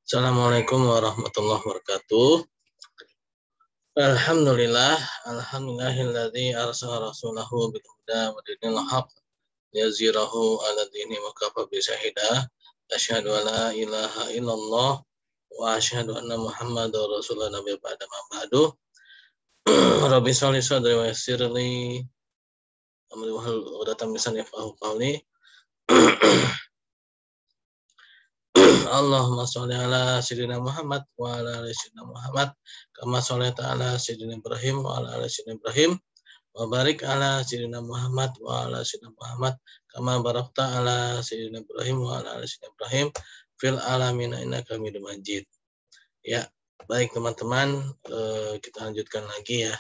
Assalamualaikum warahmatullahi wabarakatuh. Alhamdulillahilladzi arsala rasulahu bil huda wa dinil haqq yazirahu 'ala dini wa kafa bi syahida. Asyhadu an la ilaha illallah wa asyhadu anna Muhammadar rasulullah nabi ba'da ma ba'du. Rabbi sholli sadri wa yassir li amri wa hlul 'uqdatam min lisani yafqahu qawli. Allahumma sholli ala sayyidina Muhammad wa ala ali sayyidina Muhammad kama shallaita ala sayyidina Ibrahim wa ala ali sayyidina Ibrahim wa barik ala sayyidina Muhammad wa ala sayyidina Muhammad kama barakta ala sayyidina Ibrahim wa ala ali sayyidina Ibrahim fil alamin innaka Hamidum Majid. Ya, baik teman-teman, kita lanjutkan lagi ya.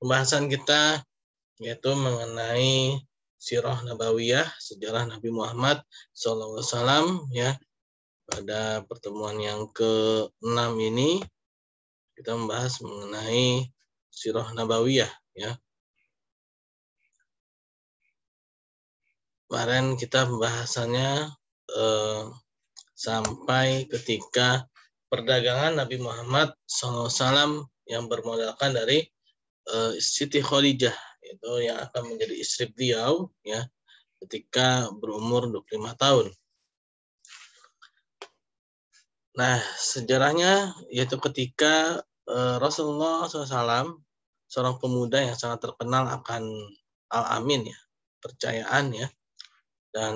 Pembahasan kita yaitu mengenai sirah nabawiyah, sejarah Nabi Muhammad SAW ya. Pada pertemuan yang ke-6 ini kita membahas mengenai sirah nabawiyah ya. Kemarin kita pembahasannya sampai ketika perdagangan Nabi Muhammad SAW yang bermodalkan dari Siti Khadijah, itu yang akan menjadi istri beliau ya ketika berumur 25 tahun. Nah, sejarahnya yaitu ketika Rasulullah SAW, seorang pemuda yang sangat terkenal akan al-amin ya, percayaan ya, dan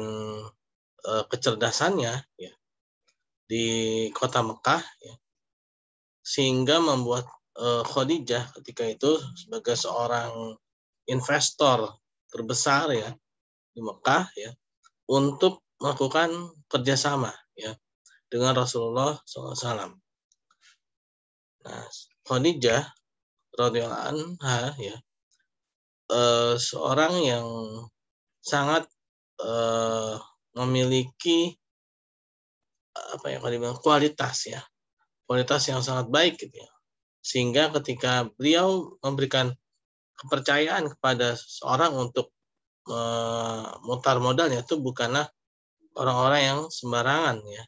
kecerdasannya ya di kota Mekah ya, sehingga membuat Khadijah ketika itu sebagai seorang investor terbesar ya di Mekah ya untuk melakukan kerjasama ya dengan Rasulullah SAW. Nah, Khadijah radhiyallahu anha ya, seorang yang sangat memiliki kualitas ya, kualitas yang sangat baik gitu ya, sehingga ketika beliau memberikan kepercayaan kepada seorang untuk memutar modalnya itu bukanlah orang-orang yang sembarangan ya,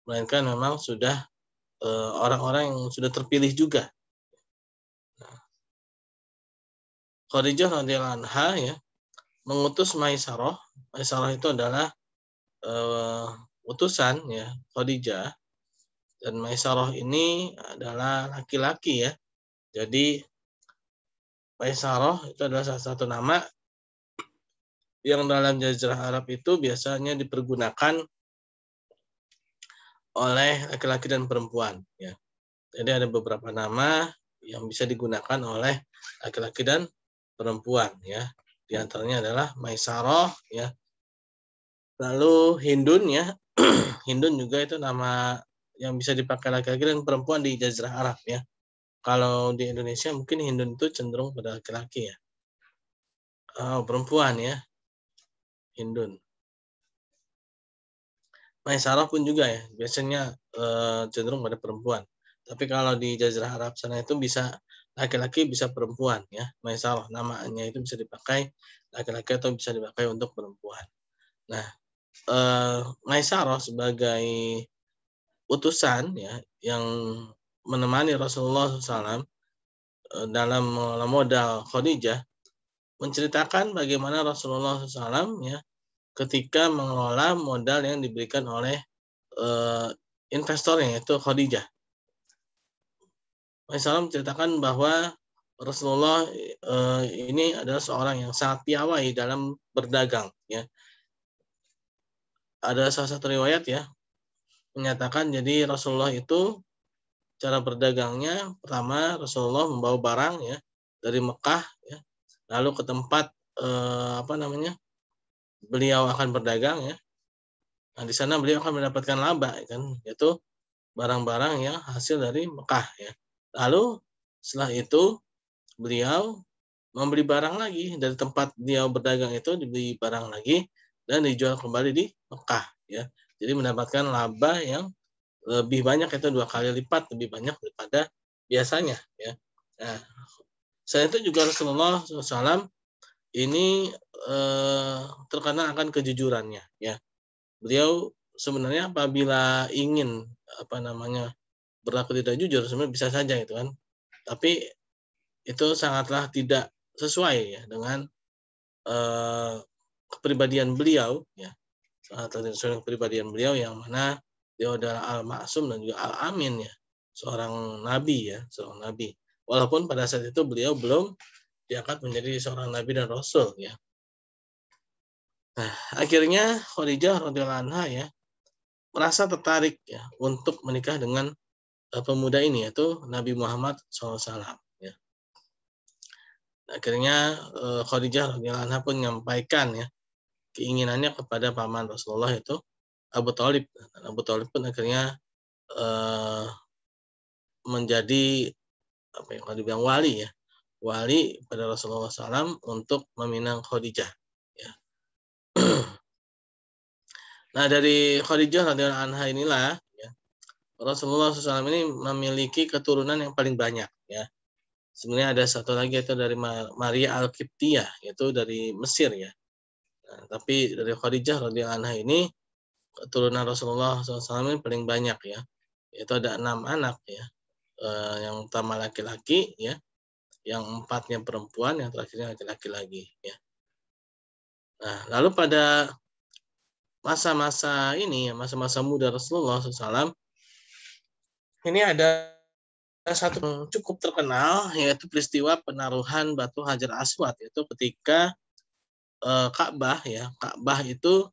melainkan memang sudah orang-orang yang sudah terpilih juga. Nah, Khadijah radhiyallahu anha ya mengutus Maisarah. Maisarah itu adalah utusan ya Khadijah, dan Maisarah ini adalah laki-laki ya. Jadi Maisarah itu adalah salah satu nama yang dalam Jazirah Arab itu biasanya dipergunakan oleh laki-laki dan perempuan ya. Jadi ada beberapa nama yang bisa digunakan oleh laki-laki dan perempuan ya. Di antaranya adalah Maisarah ya. Lalu Hindun ya. Hindun juga itu nama yang bisa dipakai laki-laki dan perempuan di Jazirah Arab ya. Kalau di Indonesia mungkin Hindun itu cenderung pada laki-laki ya. Perempuan ya. Hindun. Maisarah pun juga ya, biasanya cenderung pada perempuan. Tapi kalau di Jazirah Arab sana itu bisa laki-laki bisa perempuan ya. Maisarah namanya itu bisa dipakai laki-laki atau bisa dipakai untuk perempuan. Nah, Maisarah sebagai utusan ya yang menemani Rasulullah SAW dalam modal Khadijah, menceritakan bagaimana Rasulullah SAW ya ketika mengelola modal yang diberikan oleh investornya yaitu Khadijah. Maisarah menceritakan bahwa Rasulullah ini adalah seorang yang sangat piawai dalam berdagang ya. Ada salah satu riwayat ya menyatakan jadi Rasulullah itu cara berdagangnya, pertama Rasulullah membawa barang ya dari Mekah ya, lalu ke tempat beliau akan berdagang ya. Nah, di sana beliau akan mendapatkan laba kan, yaitu barang-barang yang hasil dari Mekah ya. Lalu setelah itu beliau membeli barang lagi dari tempat beliau berdagang itu, dibeli barang lagi dan dijual kembali di Mekah ya. Jadi mendapatkan laba yang lebih banyak, itu 2 kali lipat lebih banyak daripada biasanya ya. Nah, selain itu juga Rasulullah SAW ini terkenal akan kejujurannya ya. Beliau sebenarnya apabila ingin berlaku tidak jujur sebenarnya bisa saja itu kan. Tapi itu sangatlah tidak sesuai ya dengan kepribadian beliau ya. Sangat sesuai dengan kepribadian beliau yang mana beliau adalah al-ma'sum dan juga al-amin ya. Seorang nabi ya, seorang nabi. Walaupun pada saat itu beliau belum diangkat menjadi seorang nabi dan rasul ya. Nah, akhirnya Khadijah radhiyallahu anha ya merasa tertarik ya untuk menikah dengan pemuda ini yaitu Nabi Muhammad SAW. Ya. Akhirnya Khadijah radhiyallahu anha pun menyampaikan ya keinginannya kepada paman Rasulullah itu Abu Thalib. Abu Thalib pun akhirnya menjadi apa yang kalau dibilang wali ya, wali pada Rasulullah SAW untuk meminang Khadijah. Ya. Nah dari Khadijah radhiyallahu anha inilah ya, Rasulullah SAW ini memiliki keturunan yang paling banyak ya. Sebenarnya ada satu lagi yaitu dari Maria Al-Qibtiyah, yaitu dari Mesir ya. Nah, tapi dari Khadijah radhiyallahu anha ini keturunan Rasulullah SAW ini paling banyak ya. Yaitu ada 6 anak ya. Yang pertama laki-laki ya, yang 4-nya perempuan, yang terakhirnya laki-laki lagi ya. Nah, lalu pada masa-masa ini ya, masa-masa muda Rasulullah SAW, ini ada satu yang cukup terkenal yaitu peristiwa penaruhan batu Hajar Aswad, yaitu ketika Ka'bah ya, Ka'bah itu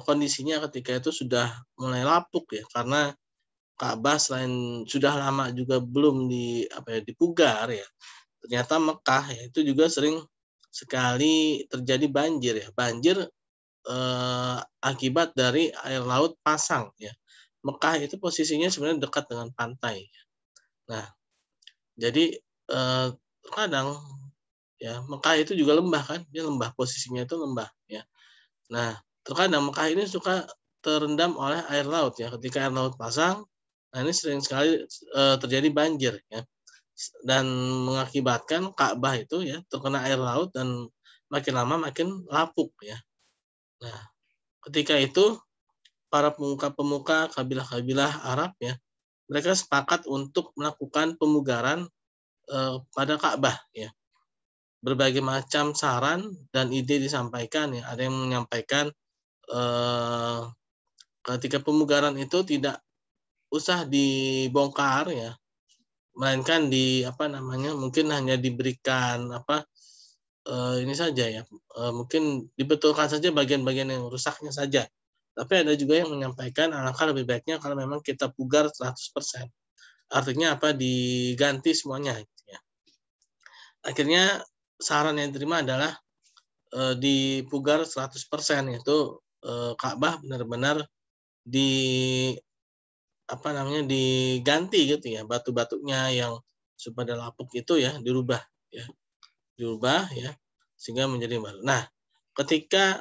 kondisinya ketika itu sudah mulai lapuk ya, karena Ka'bah selain sudah lama juga belum dipugar ya, ternyata Mekah ya itu juga sering sekali terjadi banjir ya, banjir akibat dari air laut pasang ya. Mekah itu posisinya sebenarnya dekat dengan pantai. Nah, jadi kadang ya Mekah itu juga lembah kan, dia lembah, posisinya itu lembah ya. Nah, terkadang Mekah ini suka terendam oleh air laut ya. Ketika air laut pasang, nah ini sering sekali terjadi banjir ya. Dan mengakibatkan Ka'bah itu ya terkena air laut dan makin lama makin lapuk ya. Nah, ketika itu para pemuka-pemuka kabilah-kabilah Arab ya, mereka sepakat untuk melakukan pemugaran pada Ka'bah ya. Berbagai macam saran dan ide disampaikan ya. Ada yang menyampaikan ketika pemugaran itu tidak usah dibongkar ya, melainkan mungkin hanya diberikan ini saja ya, mungkin dibetulkan saja bagian-bagian yang rusaknya saja. Tapi ada juga yang menyampaikan alangkah lebih baiknya kalau memang kita pugar 100%. Artinya diganti semuanya gitu ya. Akhirnya saran yang diterima adalah dipugar 100%, yaitu Ka'bah benar-benar diganti gitu ya, batu-batunya yang pada lapuk itu ya dirubah ya sehingga menjadi baru. Nah, ketika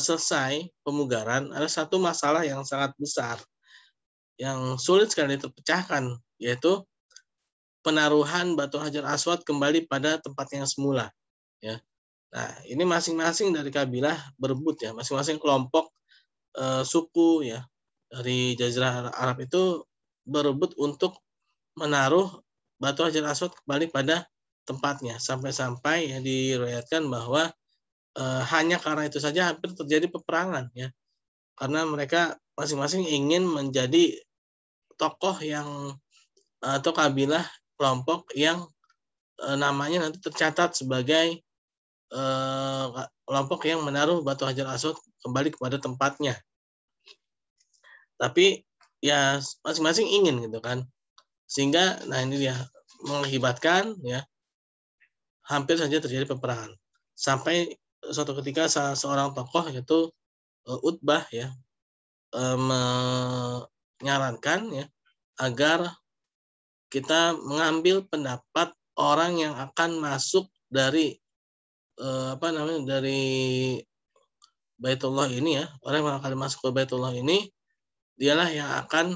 selesai pemugaran, ada satu masalah yang sangat besar yang sulit sekali terpecahkan, yaitu penaruhan batu Hajar Aswad kembali pada tempat yang semula ya. Nah, ini masing-masing dari kabilah berebut ya, masing-masing kelompok suku ya dari Jazirah Arab itu berebut untuk menaruh batu Hajar Aswad kembali pada tempatnya, sampai-sampai ya diriwayatkan bahwa hanya karena itu saja hampir terjadi peperangan ya, karena mereka masing-masing ingin menjadi tokoh yang atau kabilah kelompok yang namanya nanti tercatat sebagai kelompok yang menaruh batu Hajar Aswad kembali kepada tempatnya. Tapi ya masing-masing ingin gitu kan, sehingga nah ini dia mengakibatkan ya hampir saja terjadi peperangan, sampai suatu ketika seorang tokoh yaitu Utbah ya menyarankan ya agar kita mengambil pendapat orang yang akan masuk dari dari Baitullah ini ya, orang yang akan masuk ke Baitullah ini dialah yang akan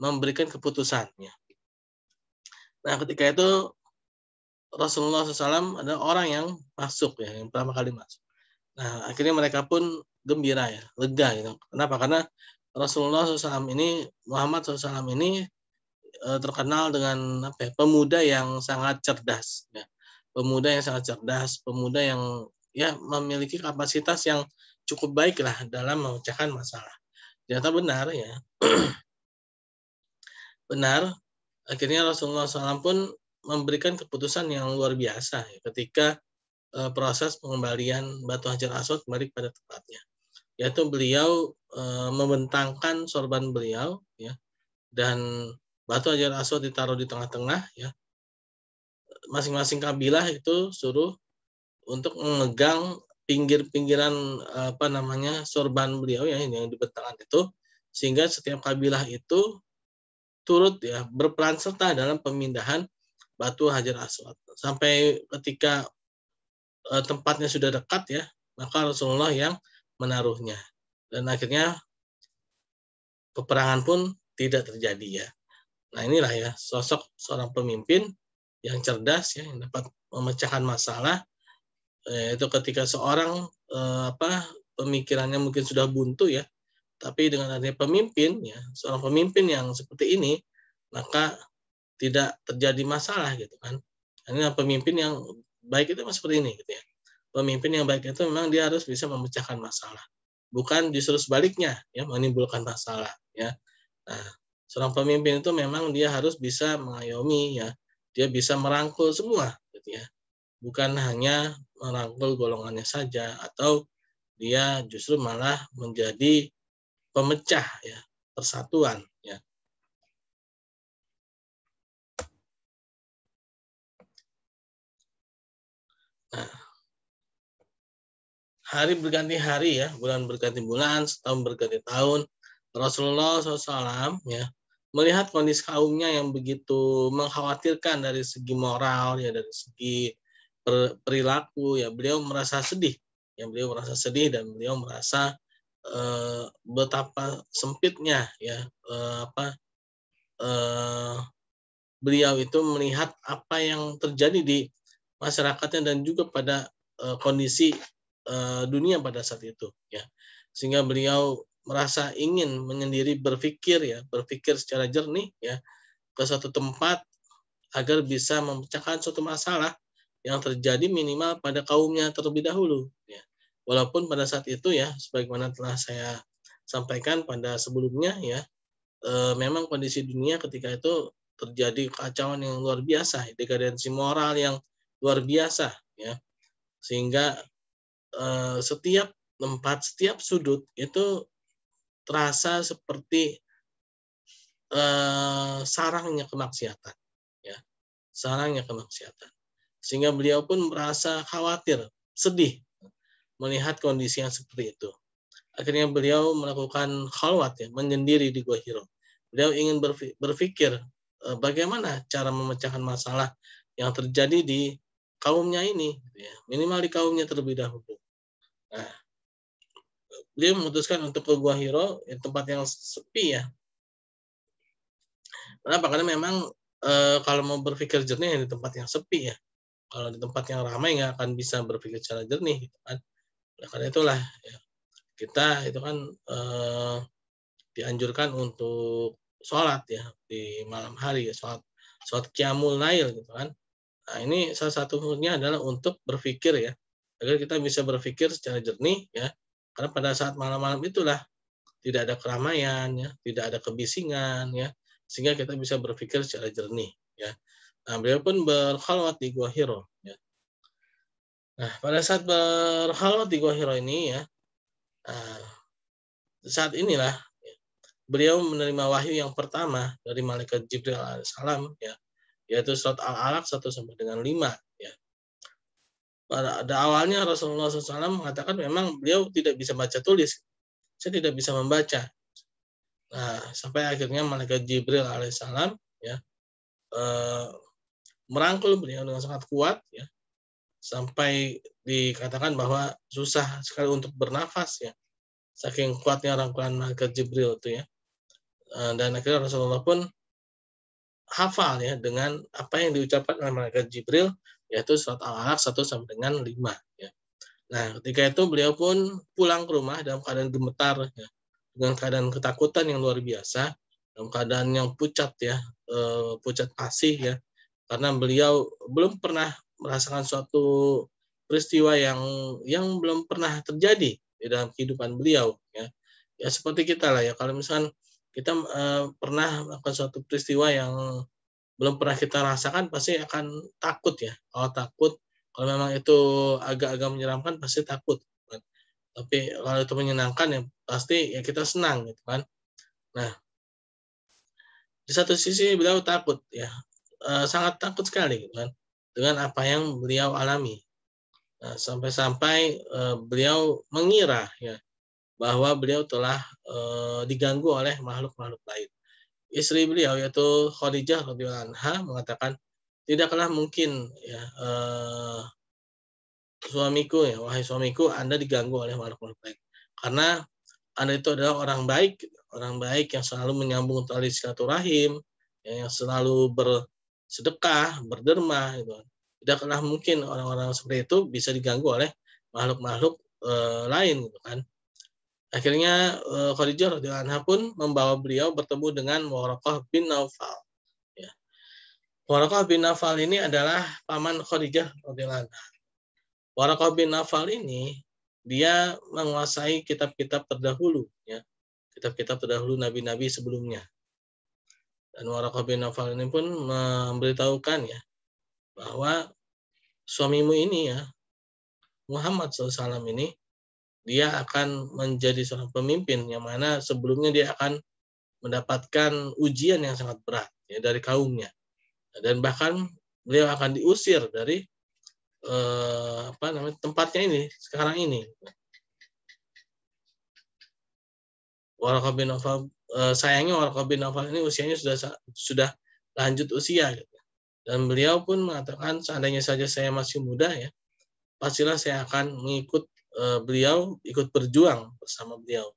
memberikan keputusannya. Nah, ketika itu Rasulullah SAW adalah orang yang masuk ya, yang pertama kali masuk. Nah, akhirnya mereka pun gembira ya, lega gitu. Kenapa? Karena Rasulullah SAW ini, Muhammad SAW ini terkenal dengan apa ya, pemuda yang sangat cerdas ya. Pemuda yang sangat cerdas, pemuda yang ya memiliki kapasitas yang cukup baik lah dalam memecahkan masalah. Ternyata benar ya. Benar, akhirnya Rasulullah SAW pun memberikan keputusan yang luar biasa ya, ketika proses pengembalian batu Hajar Aswad kembali pada tempatnya. Yaitu beliau membentangkan sorban beliau ya, dan batu Hajar Aswad ditaruh di tengah-tengah ya. Masing-masing kabilah itu suruh untuk memegang pinggir-pinggiran apa namanya sorban beliau ya yang dibentangkan itu, sehingga setiap kabilah itu turut ya berperan serta dalam pemindahan batu Hajar Aswad sampai ketika tempatnya sudah dekat ya, maka Rasulullah yang menaruhnya dan akhirnya peperangan pun tidak terjadi ya. Nah inilah ya sosok seorang pemimpin yang cerdas ya, yang dapat memecahkan masalah, itu ketika seorang pemikirannya mungkin sudah buntu ya, tapi dengan adanya pemimpin ya, seorang pemimpin yang seperti ini, maka tidak terjadi masalah gitu kan. Ini pemimpin yang baik itu seperti ini gitu ya. Pemimpin yang baik itu memang dia harus bisa memecahkan masalah, bukan justru sebaliknya ya, menimbulkan masalah ya. Nah, seorang pemimpin itu memang dia harus bisa mengayomi ya, dia bisa merangkul semua gitu ya. Bukan hanya merangkul golongannya saja, atau dia justru malah menjadi pemecah ya, persatuan ya. Nah, hari berganti hari ya, bulan berganti bulan, setahun berganti tahun, Rasulullah SAW ya melihat kondisi kaumnya yang begitu mengkhawatirkan dari segi moral ya, dari segi perilaku ya, beliau merasa sedih ya, beliau merasa sedih dan beliau merasa betapa sempitnya ya beliau itu melihat apa yang terjadi di masyarakatnya dan juga pada kondisi dunia pada saat itu ya, sehingga beliau merasa ingin menyendiri berpikir ya, berpikir secara jernih ya ke suatu tempat agar bisa memecahkan suatu masalah yang terjadi minimal pada kaumnya terlebih dahulu ya. Walaupun pada saat itu ya, sebagaimana telah saya sampaikan pada sebelumnya ya, memang kondisi dunia ketika itu terjadi kekacauan yang luar biasa, dekadensi moral yang luar biasa ya, sehingga setiap tempat, setiap sudut itu terasa seperti sarangnya kemaksiatan ya, sarangnya kemaksiatan, sehingga beliau pun merasa khawatir, sedih melihat kondisi yang seperti itu. Akhirnya beliau melakukan khalwat ya, menyendiri di Gua Hiro. Beliau ingin berpikir bagaimana cara memecahkan masalah yang terjadi di kaumnya ini ya, minimal di kaumnya terlebih dahulu. Nah, beliau memutuskan untuk ke Gua Hiro, tempat yang sepi ya. Kenapa? Karena memang kalau mau berpikir jernih di tempat yang sepi ya. Kalau di tempat yang ramai nggak akan bisa berpikir secara jernih gitu kan. Nah, karena itulah ya, kita itu kan dianjurkan untuk sholat ya di malam hari ya, sholat qiyamul lail gitu kan. Nah ini salah satunya adalah untuk berpikir ya, agar kita bisa berpikir secara jernih ya, karena pada saat malam-malam itulah tidak ada keramaian ya, tidak ada kebisingan ya, sehingga kita bisa berpikir secara jernih ya. Nah beliau pun berkhalwat di Gua Hiro ya. Nah pada saat berkhalwat di Gua Hiro ini ya, saat inilah beliau menerima wahyu yang pertama dari malaikat Jibril alaihissalam ya, yaitu surat Al-Alaq 1 sampai dengan 5 ya. Pada awalnya Rasulullah SAW mengatakan memang beliau tidak bisa baca tulis, saya tidak bisa membaca. Nah, sampai akhirnya malaikat Jibril alaihissalam ya merangkul beliau dengan sangat kuat ya, sampai dikatakan bahwa susah sekali untuk bernafas ya, saking kuatnya rangkulan malaikat Jibril itu ya. Dan akhirnya Rasulullah pun hafal ya dengan apa yang diucapkan oleh malaikat Jibril, yaitu surat Al-Alaq 1 sampai dengan 5 ya. Nah, ketika itu beliau pun pulang ke rumah dalam keadaan gemetar, ya, dengan keadaan ketakutan yang luar biasa, dalam keadaan yang pucat ya, pucat asih ya, karena beliau belum pernah merasakan suatu peristiwa yang belum pernah terjadi di dalam kehidupan beliau ya. Ya seperti kita lah ya, kalau misalkan kita pernah melakukan suatu peristiwa yang belum pernah kita rasakan pasti akan takut ya. Kalau takut, kalau memang itu agak-agak menyeramkan pasti takut kan. Tapi kalau itu menyenangkan ya pasti ya kita senang gitu kan. Nah, di satu sisi beliau takut ya, sangat takut sekali gitu kan dengan apa yang beliau alami. Nah, sampai-sampai beliau mengira ya bahwa beliau telah diganggu oleh makhluk-makhluk lain. Istri beliau yaitu Khadijah radhiyallahu anha mengatakan, tidaklah mungkin ya suamiku ya, wahai suamiku, Anda diganggu oleh makhluk-makhluk lain. Karena Anda itu adalah orang baik yang selalu menyambung tali silaturahim, ya, yang selalu bersedekah, berderma gitu. Tidaklah mungkin orang-orang seperti itu bisa diganggu oleh makhluk-makhluk lain gitu kan. Akhirnya Khadijah radhiyallahu anha pun membawa beliau bertemu dengan Waraqah bin Naufal. Ya. Waraqah bin Naufal ini adalah paman Khadijah radhiyallahu anha. Waraqah bin Naufal ini dia menguasai kitab-kitab terdahulu ya. Kitab-kitab terdahulu nabi-nabi sebelumnya. Dan Waraqah bin Naufal ini pun memberitahukan ya bahwa suamimu ini ya Muhammad SAW ini dia akan menjadi seorang pemimpin yang mana sebelumnya dia akan mendapatkan ujian yang sangat berat ya dari kaumnya, dan bahkan beliau akan diusir dari tempatnya ini sekarang ini. Waraqah bin Naufal, sayangnya Waraqah bin Naufal ini usianya sudah lanjut usia gitu. Dan beliau pun mengatakan seandainya saja saya masih muda ya, pastilah saya akan mengikut beliau, ikut berjuang bersama beliau.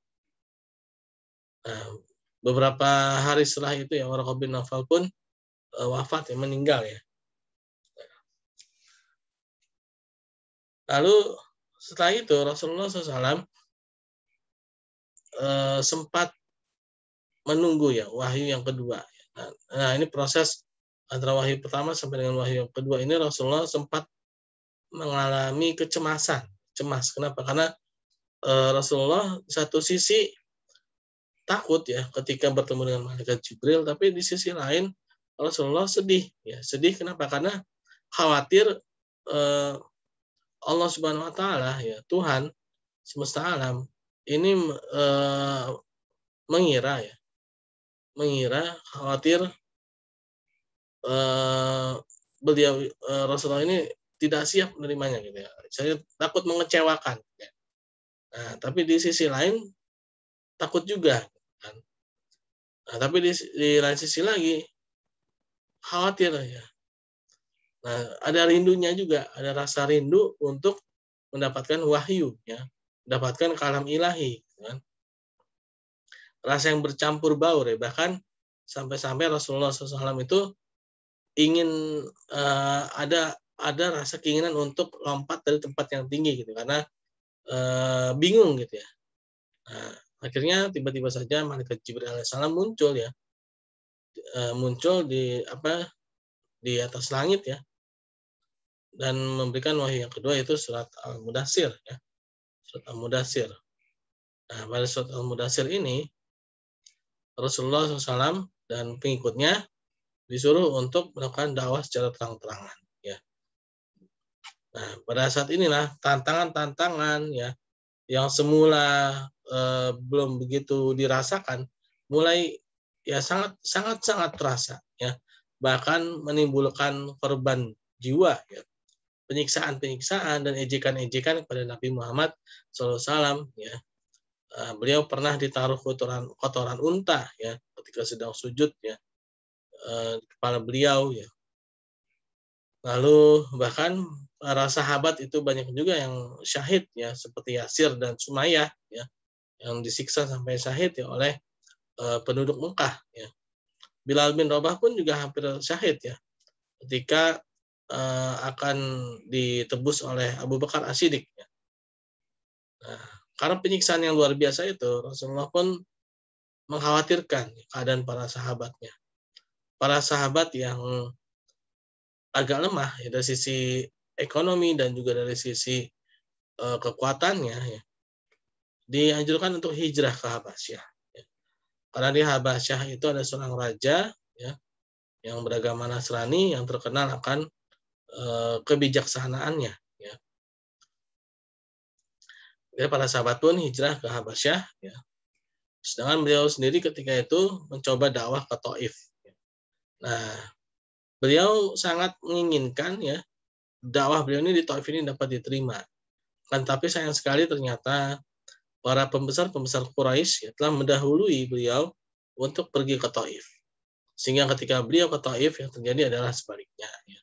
Nah, beberapa hari setelah itu ya Waraqah bin Naufal pun wafat ya, meninggal ya. Lalu setelah itu Rasulullah SAW sempat menunggu ya wahyu yang kedua. Nah, ini proses antara wahyu pertama sampai dengan wahyu yang kedua ini Rasulullah sempat mengalami kecemasan. Cemas. Kenapa? Karena Rasulullah satu sisi takut ya ketika bertemu dengan malaikat Jibril, tapi di sisi lain Rasulullah sedih ya. Sedih kenapa? Karena khawatir Allah Subhanahu wa taala ya, Tuhan semesta alam ini mengira khawatir beliau Rasulullah ini tidak siap menerimanya gitu ya. Saya takut mengecewakan. Ya. Nah, tapi di sisi lain takut juga kan. Nah, tapi di lain sisi lagi khawatir ya. Nah, ada rindunya juga, ada rasa rindu untuk mendapatkan wahyu ya, mendapatkan kalam ilahi kan. Rasa yang bercampur baur ya, bahkan sampai-sampai Rasulullah SAW itu ingin ada rasa keinginan untuk lompat dari tempat yang tinggi gitu karena bingung gitu ya. Nah, akhirnya tiba-tiba saja malaikat Jibril alaihissalam muncul ya, muncul di atas langit ya, dan memberikan wahyu yang kedua yaitu surat Al-Mudatsir ya, surat Al-Mudatsir. Nah, pada surat Al-Mudatsir ini Rasulullah SAW dan pengikutnya disuruh untuk melakukan dakwah secara terang-terangan ya. Nah, pada saat inilah tantangan-tantangan ya yang semula belum begitu dirasakan mulai ya sangat terasa ya, bahkan menimbulkan korban jiwa ya, penyiksaan dan ejekan kepada Nabi Muhammad SAW ya. Beliau pernah ditaruh kotoran unta ya ketika sedang sujud ya, kepala beliau ya. Lalu bahkan para sahabat itu banyak juga yang syahid ya, seperti Yasir dan Sumayyah ya, yang disiksa sampai syahid ya oleh penduduk Mekah ya. Bilal bin Rabah pun juga hampir syahid ya ketika akan ditebus oleh Abu Bakar As-Siddiq ya. Nah, karena penyiksaan yang luar biasa itu, Rasulullah pun mengkhawatirkan keadaan para sahabatnya. Para sahabat yang agak lemah ya, dari sisi ekonomi dan juga dari sisi kekuatannya, ya, dianjurkan untuk hijrah ke Habasyah. Ya. Karena di Habasyah itu ada seorang raja ya, yang beragama Nasrani yang terkenal akan kebijaksanaannya. Ya. Jadi para sahabat pun hijrah ke Habasyah. Ya. Sedangkan beliau sendiri ketika itu mencoba dakwah ke Taif. Nah, beliau sangat menginginkan ya dakwah beliau ini di Taif ini dapat diterima. Kan tapi sayang sekali ternyata para pembesar-pembesar Quraisy ya, telah mendahului beliau untuk pergi ke Taif. Sehingga ketika beliau ke Taif yang terjadi adalah sebaliknya. Ya.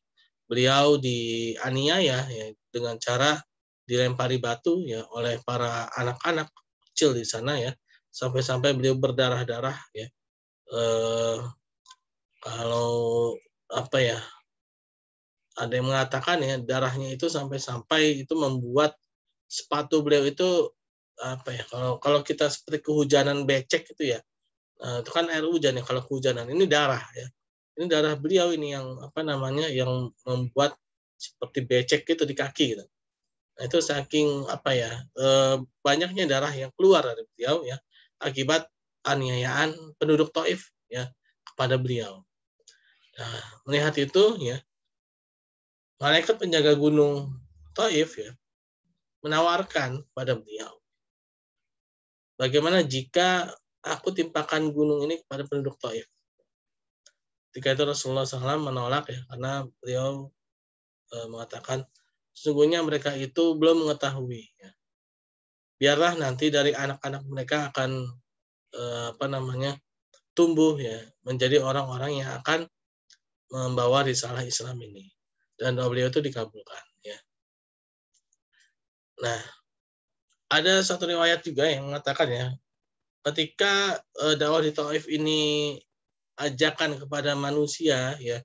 Beliau dianiaya ya, dengan cara dilempari batu ya oleh para anak-anak kecil di sana ya, sampai-sampai beliau berdarah-darah ya. Kalau apa ya, ada yang mengatakan ya darahnya itu sampai-sampai itu membuat sepatu beliau itu apa ya, kalau kita seperti kehujanan becek itu ya, itu kan air hujan ya, kalau kehujanan ini darah ya, ini darah beliau ini yang apa namanya yang membuat seperti becek gitu di kaki gitu. Nah, itu saking apa ya, banyaknya darah yang keluar dari beliau ya akibat aniayaan penduduk Taif ya kepada beliau. Nah, melihat itu ya, malaikat penjaga gunung Taif ya menawarkan pada beliau, bagaimana jika aku timpakan gunung ini kepada penduduk Taif. Ketika itu Rasulullah SAW menolak ya, karena beliau mengatakan sesungguhnya mereka itu belum mengetahui. Ya. Biarlah nanti dari anak-anak mereka akan apa namanya tumbuh ya menjadi orang-orang yang akan membawa risalah Islam ini. Dan doa beliau itu dikabulkan. Ya. Nah, ada satu riwayat juga yang mengatakan ya, ketika dakwah di Taif ini ajakan kepada manusia ya,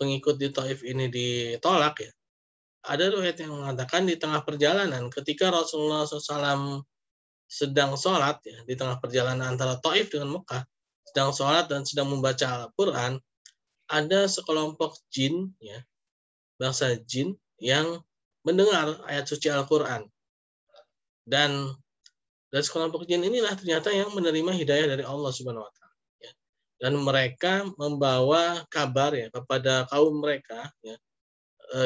pengikut di Taif ini ditolak ya. Ada riwayat yang mengatakan di tengah perjalanan ketika Rasulullah SAW sedang sholat ya, di tengah perjalanan antara Taif dengan Mekah, sedang sholat dan sedang membaca Al-Quran, ada sekelompok jin ya, bangsa jin yang mendengar ayat suci Al-Quran. Dan dari sekelompok jin inilah ternyata yang menerima hidayah dari Allah Subhanahu wa taala. Ya. Dan mereka membawa kabar ya kepada kaum mereka ya,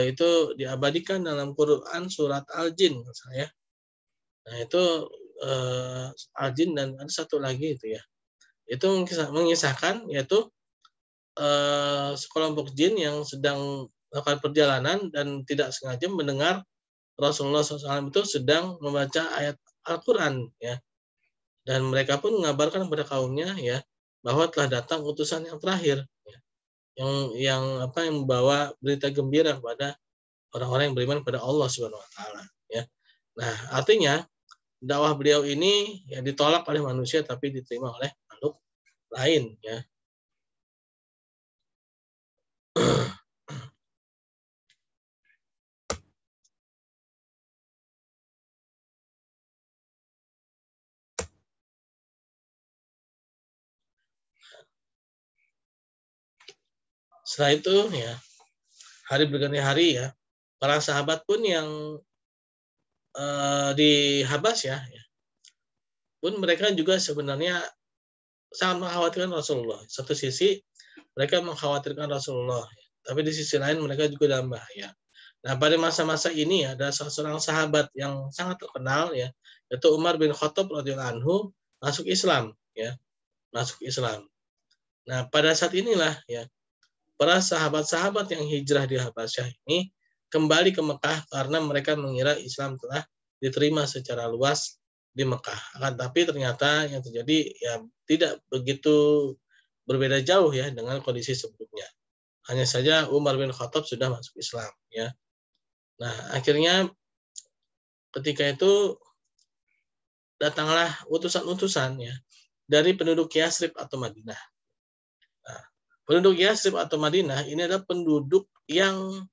itu diabadikan dalam Quran surat Al-Jin saya. Nah, itu Al-Jin dan ada satu lagi itu ya. Itu mengisahkan yaitu sekelompok jin yang sedang melakukan perjalanan dan tidak sengaja mendengar Rasulullah SAW itu sedang membaca ayat Al-Quran ya. Dan mereka pun mengabarkan kepada kaumnya ya bahwa telah datang utusan yang terakhir ya, yang membawa berita gembira kepada orang-orang yang beriman kepada Allah Subhanahu wa taala ya. Nah, artinya dakwah beliau ini ya ditolak oleh manusia tapi diterima oleh makhluk lain ya. Setelah itu ya hari berganti hari ya, para sahabat pun yang di Habasyah ya, pun mereka juga sebenarnya sangat mengkhawatirkan Rasulullah. Satu sisi mereka mengkhawatirkan Rasulullah, tapi di sisi lain mereka juga dalam bahaya. Nah, pada masa-masa ini ada seorang sahabat yang sangat terkenal ya, yaitu Umar bin Khattab radhiyallahu anhu masuk Islam ya, masuk Islam. Nah, pada saat inilah ya para sahabat-sahabat yang hijrah di Habasyah ini kembali ke Mekah karena mereka mengira Islam telah diterima secara luas di Mekah. Akan tapi ternyata yang terjadi ya tidak begitu berbeda jauh ya dengan kondisi sebelumnya. Hanya saja Umar bin Khattab sudah masuk Islam ya. Nah, akhirnya ketika itu datanglah utusan-utusan ya dari penduduk Yasrib atau Madinah. Nah, penduduk Yasrib atau Madinah ini adalah penduduk yang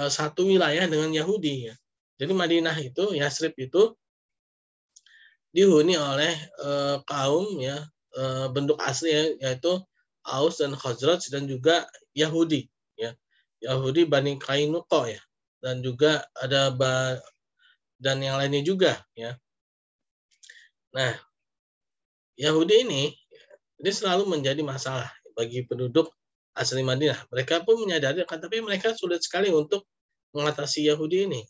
satu wilayah dengan Yahudi ya. Jadi Madinah itu, Yasrib itu dihuni oleh kaum ya bentuk asli ya, yaitu Aus dan Khazraj dan juga Yahudi ya. Yahudi Bani Kainuqa ya. Dan juga ada dan yang lainnya juga ya. Nah, Yahudi ini selalu menjadi masalah bagi penduduk asli Madinah. Mereka pun menyadari, tapi mereka sulit sekali untuk mengatasi Yahudi ini.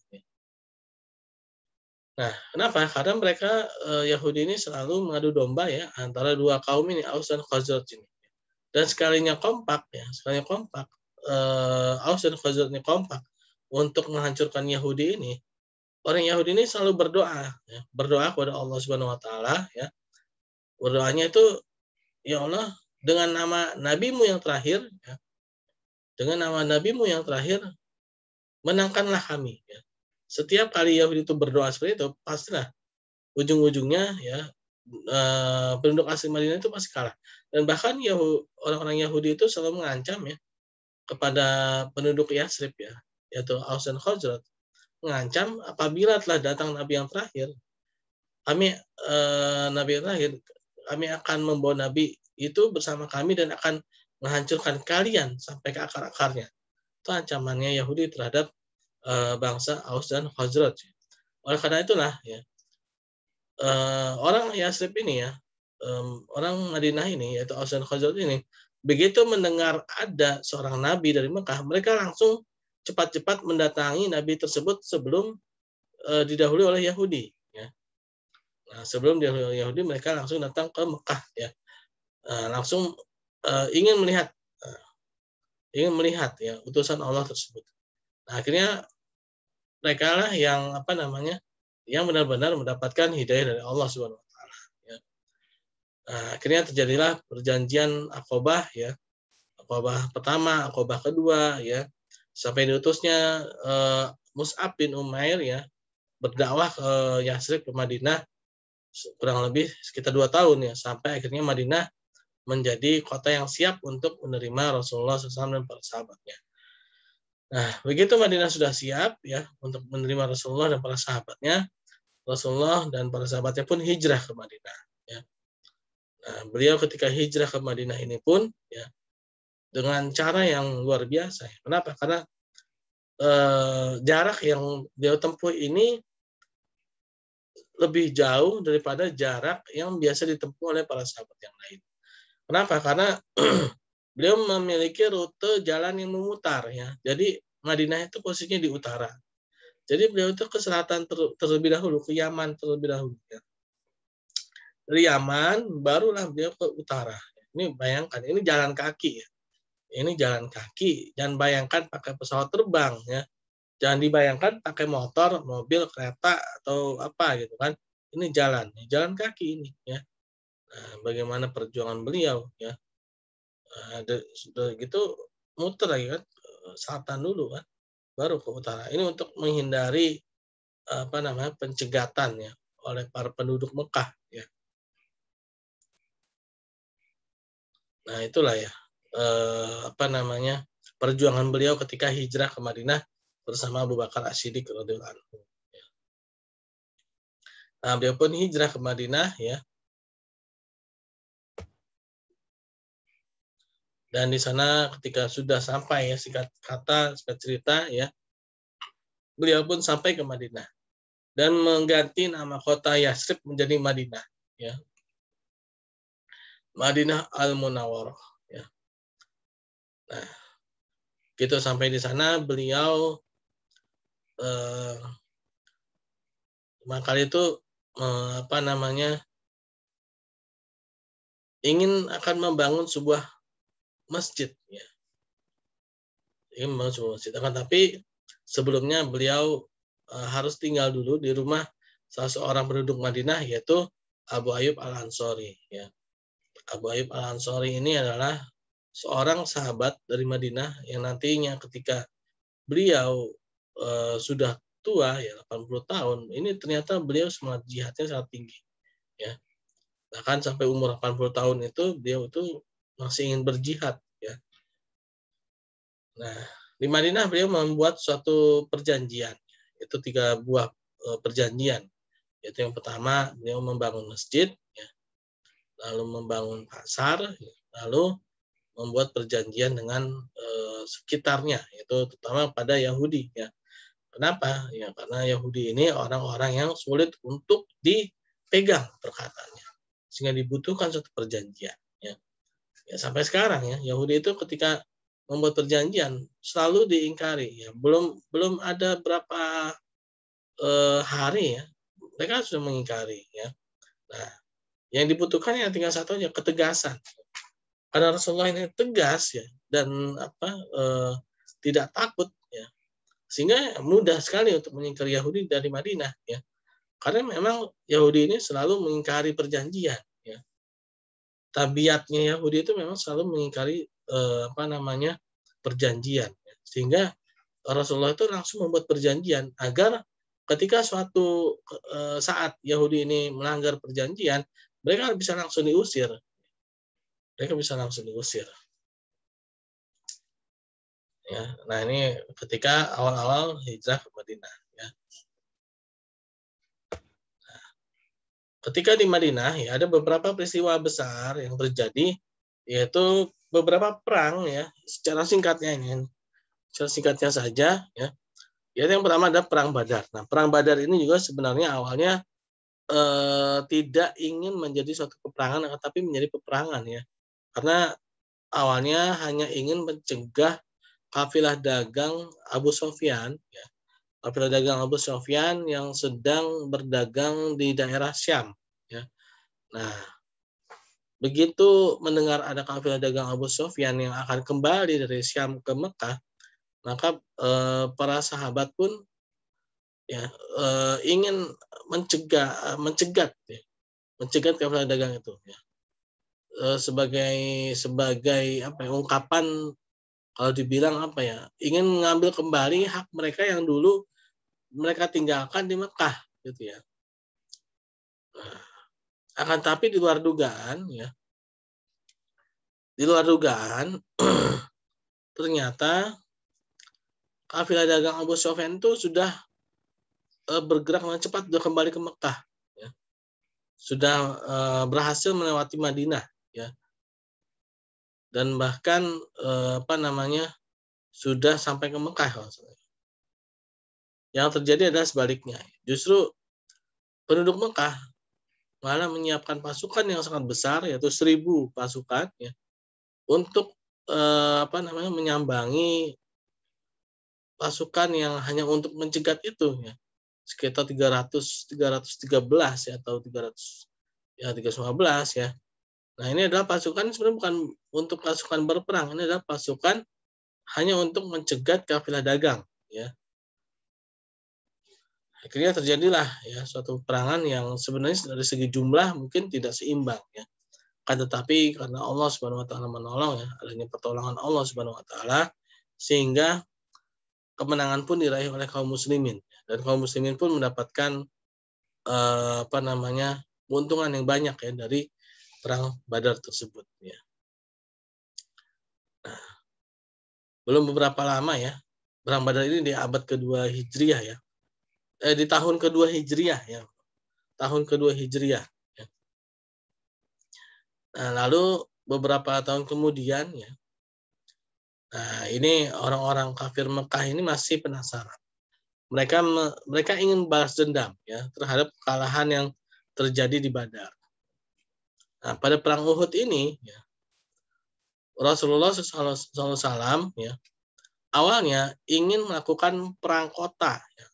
Nah, kenapa? Karena mereka Yahudi ini selalu mengadu domba ya antara dua kaum ini, Aus dan Khazraj ini. Dan sekalinya kompak Aus dan Khazraj ini kompak untuk menghancurkan Yahudi ini. Orang Yahudi ini selalu berdoa, ya, berdoa kepada Allah Subhanahu Wa Taala, ya. Berdoanya itu, ya Allah, dengan nama Nabimu yang terakhir, ya, dengan nama Nabimu yang terakhir, menangkanlah kami. Ya. Setiap kali Yahudi itu berdoa seperti itu, pastilah ujung-ujungnya ya penduduk asli Madinah itu pasti kalah. Dan bahkan orang-orang Yahudi itu selalu mengancam ya kepada penduduk Yasrib ya, yaitu Aus dan Khazraj, mengancam apabila telah datang Nabi yang terakhir, Nabi yang terakhir, kami akan membawa Nabi itu bersama kami dan akan menghancurkan kalian sampai ke akar-akarnya. Itu ancamannya Yahudi terhadap bangsa Aus dan Khazraj. Oleh karena itulah ya, orang Yasrib ini ya, orang Madinah ini, yaitu Aus dan Khazraj ini, begitu mendengar ada seorang Nabi dari Mekah, mereka langsung cepat-cepat mendatangi Nabi tersebut sebelum didahului oleh Yahudi. Ya. Nah, sebelum didahului oleh Yahudi, mereka langsung datang ke Mekah. Ya. Langsung ingin melihat ya utusan Allah tersebut. Nah, akhirnya mereka lah yang yang benar-benar mendapatkan hidayah dari Allah Subhanahu Wa Taala. Ya. Nah, akhirnya terjadilah perjanjian Aqabah ya, Aqabah pertama, Aqabah kedua ya, sampai diutusnya Mus'ab bin Umair ya berdakwah ke Yasrib ke Madinah kurang lebih sekitar 2 tahun ya, sampai akhirnya Madinah menjadi kota yang siap untuk menerima Rasulullah SAW dan para sahabatnya. Nah, begitu Madinah sudah siap ya untuk menerima Rasulullah dan para sahabatnya, Rasulullah dan para sahabatnya pun hijrah ke Madinah. Ya. Nah, beliau ketika hijrah ke Madinah ini pun ya dengan cara yang luar biasa. Kenapa? Karena jarak yang beliau tempuh ini lebih jauh daripada jarak yang biasa ditempuh oleh para sahabat yang lain. Kenapa? Karena beliau memiliki rute jalan yang memutar ya. Jadi Madinah itu posisinya di utara. Jadi beliau itu ke selatan terlebih dahulu, ke Yaman terlebih dahulu. Ya. Dari Yaman barulah beliau ke utara. Ini bayangkan, ini jalan kaki ya. Ini jalan kaki. Jangan bayangkan pakai pesawat terbang ya. Jangan dibayangkan pakai motor, mobil, kereta atau apa gitu kan. Ini jalan kaki ini ya. Nah, bagaimana perjuangan beliau ya. Sudah gitu muter lagi kan, selatan dulu kan, baru ke utara. Ini untuk menghindari pencegatan ya oleh para penduduk Mekah ya. Nah, itulah ya perjuangan beliau ketika hijrah ke Madinah bersama Abu Bakar As-Siddiq radhiyallahu anhu. Nah, beliau pun hijrah ke Madinah ya. Dan di sana ketika sudah sampai ya, singkat cerita ya, beliau pun sampai ke Madinah dan mengganti nama kota Yasrib menjadi Madinah ya. Madinah Al-Munawwarah ya. Nah, gitu sampai di sana beliau maka itu ingin akan membangun sebuah masjid ya. Ingin membangun sebuah masjid. Tapi sebelumnya beliau harus tinggal dulu di rumah salah seorang penduduk Madinah, yaitu Abu Ayyub Al-Ansari ya. Abu Ayyub Al-Ansari ini adalah seorang sahabat dari Madinah yang nantinya ketika beliau sudah tua ya 80 tahun, ini ternyata beliau semangat jihadnya sangat tinggi ya. Bahkan sampai umur 80 tahun itu beliau itu masih ingin berjihad ya. Nah, di Madinah beliau membuat suatu perjanjian. Itu 3 buah perjanjian. Yaitu yang pertama beliau membangun masjid, ya, lalu membangun pasar, ya, lalu membuat perjanjian dengan sekitarnya, yaitu terutama pada Yahudi. Ya. Kenapa? Ya karena Yahudi ini orang-orang yang sulit untuk dipegang perkataannya, sehingga dibutuhkan suatu perjanjian. Ya. Ya sampai sekarang ya Yahudi itu ketika membuat perjanjian selalu diingkari. Ya. Belum ada berapa hari ya mereka sudah mengingkari. Ya. Nah, yang dibutuhkan yang tinggal satu aja ketegasan. Karena Rasulullah ini tegas ya dan tidak takut ya sehingga mudah sekali untuk mengingkari Yahudi dari Madinah ya karena memang Yahudi ini selalu mengingkari perjanjian ya tabiatnya Yahudi itu memang selalu mengingkari perjanjian ya. Sehingga Rasulullah itu langsung membuat perjanjian agar ketika suatu saat Yahudi ini melanggar perjanjian mereka bisa langsung diusir. Mereka bisa langsung diusir. Ya, nah ini ketika awal-awal hijrah ke Madinah. Ya. Nah, ketika di Madinah ya ada beberapa peristiwa besar yang terjadi, yaitu beberapa perang ya. Secara singkatnya ini, secara singkatnya saja ya. Yaitu yang pertama ada perang Badar. Nah, perang Badar ini juga sebenarnya awalnya tidak ingin menjadi suatu peperangan, tapi menjadi peperangan ya. Karena awalnya hanya ingin mencegah kafilah dagang Abu Sofyan, ya, kafilah dagang Abu Sofyan yang sedang berdagang di daerah Syam. Ya. Nah, begitu mendengar ada kafilah dagang Abu Sofyan yang akan kembali dari Syam ke Mekah, maka para sahabat pun ya ingin mencegat kafilah dagang itu. Ya. Sebagai apa ya, ungkapan kalau dibilang apa ya ingin mengambil kembali hak mereka yang dulu mereka tinggalkan di Mekah gitu ya. Nah, akan tapi di luar dugaan ya, di luar dugaan ternyata kafilah dagang Abu Sufyan itu sudah bergerak dengan cepat sudah kembali ke Mekah ya. Sudah berhasil melewati Madinah ya. Dan bahkan sudah sampai ke Mekah. Yang terjadi adalah sebaliknya. Justru penduduk Mekah malah menyiapkan pasukan yang sangat besar yaitu 1.000 pasukan ya untuk menyambangi pasukan yang hanya untuk mencegat itu ya sekitar 313 ya atau 315 ya. Nah, ini adalah pasukan sebenarnya bukan untuk pasukan berperang, ini adalah pasukan hanya untuk mencegat kafilah dagang ya. Akhirnya terjadilah ya suatu peperangan yang sebenarnya dari segi jumlah mungkin tidak seimbang ya. Tetapi karena Allah Subhanahu wa taala menolong ya, adanya pertolongan Allah Subhanahu wa taala sehingga kemenangan pun diraih oleh kaum muslimin dan kaum muslimin pun mendapatkan keuntungan yang banyak ya dari perang Badar tersebut ya. Nah, belum beberapa lama ya, perang Badar ini di abad kedua Hijriah ya. Di tahun kedua Hijriah ya. Tahun kedua Hijriah ya. Nah, lalu beberapa tahun kemudian ya. Nah, ini orang-orang kafir Mekah ini masih penasaran. Mereka ingin balas dendam ya terhadap kekalahan yang terjadi di Badar. Nah, pada perang Uhud ini ya, Rasulullah SAW ya awalnya ingin melakukan perang kota. Ya.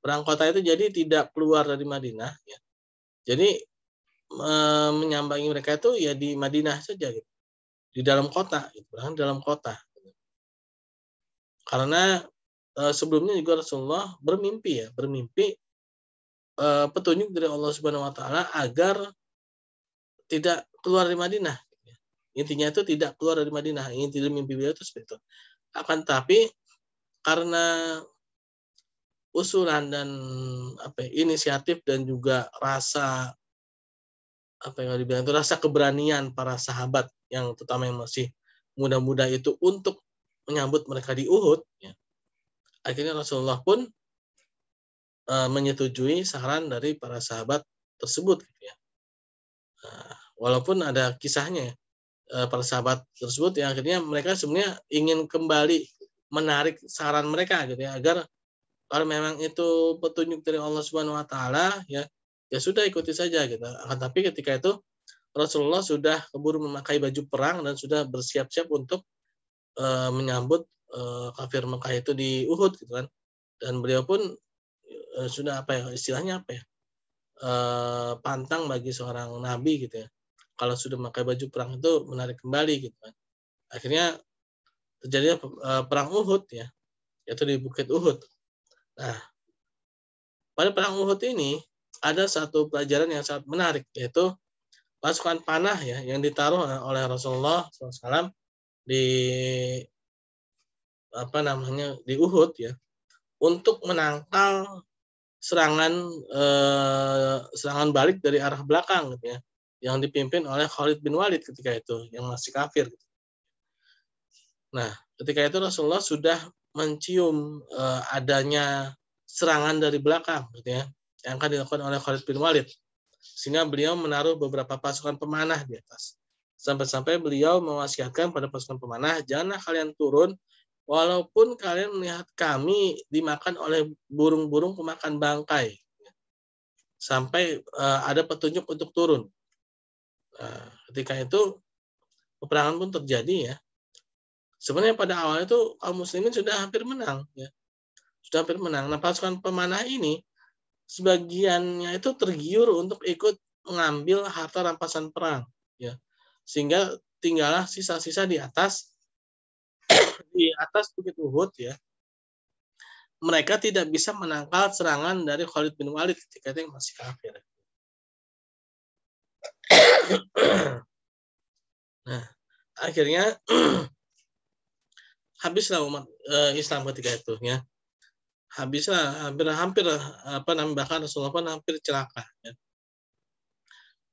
Perang kota itu jadi tidak keluar dari Madinah. Ya. Jadi menyambangi mereka itu ya di Madinah saja gitu, di dalam kota, gitu, perang dalam kota. Karena sebelumnya juga Rasulullah bermimpi petunjuk dari Allah Subhanahu Wa Taala agar tidak keluar dari Madinah. Intinya itu tidak keluar dari Madinah. Inti dari mimpi beliau itu seperti itu. Akan tapi karena usulan dan inisiatif dan juga rasa rasa keberanian para sahabat yang terutama yang masih muda-muda itu untuk menyambut mereka di Uhud, ya, akhirnya Rasulullah pun menyetujui saran dari para sahabat tersebut, gitu ya. Walaupun ada kisahnya, para sahabat tersebut yang akhirnya mereka sebenarnya ingin kembali menarik saran mereka, gitu ya, agar kalau memang itu petunjuk dari Allah Subhanahu Wa Taala, ya, ya sudah ikuti saja, gitu. Akan tapi ketika itu Rasulullah sudah keburu memakai baju perang dan sudah bersiap-siap untuk menyambut kafir Mekah itu di Uhud, gitu kan. Dan beliau pun sudah apa ya istilahnya apa ya, pantang bagi seorang nabi, gitu ya. Kalau sudah memakai baju perang itu menarik kembali, gitu kan. Akhirnya terjadinya perang Uhud, ya, yaitu di Bukit Uhud. Nah, pada perang Uhud ini ada satu pelajaran yang sangat menarik, yaitu pasukan panah, ya, yang ditaruh oleh Rasulullah SAW di apa namanya di Uhud, ya, untuk menangkal serangan balik dari arah belakang, gitu ya, yang dipimpin oleh Khalid bin Walid ketika itu yang masih kafir. Nah, ketika itu Rasulullah sudah mencium adanya serangan dari belakang, gitu ya, yang akan dilakukan oleh Khalid bin Walid, sehingga beliau menaruh beberapa pasukan pemanah di atas. Sampai-sampai beliau mewasiatkan pada pasukan pemanah, janganlah kalian turun walaupun kalian melihat kami dimakan oleh burung-burung pemakan bangkai, sampai ada petunjuk untuk turun. Nah, ketika itu peperangan pun terjadi, ya. Sebenarnya pada awal itu kaum muslimin sudah hampir menang, ya. Sudah hampir menang. Nah, pasukan pemanah ini sebagiannya itu tergiur untuk ikut mengambil harta rampasan perang, ya. Sehingga tinggallah sisa-sisa di atas Bukit Uhud, ya. Mereka tidak bisa menangkal serangan dari Khalid bin Walid ketika itu yang masih kafir. Nah, akhirnya habislah umat Islam ketika itu, ya. Habislah hampir apa namanya, bahkan Rasulullah pun hampir celaka, ya.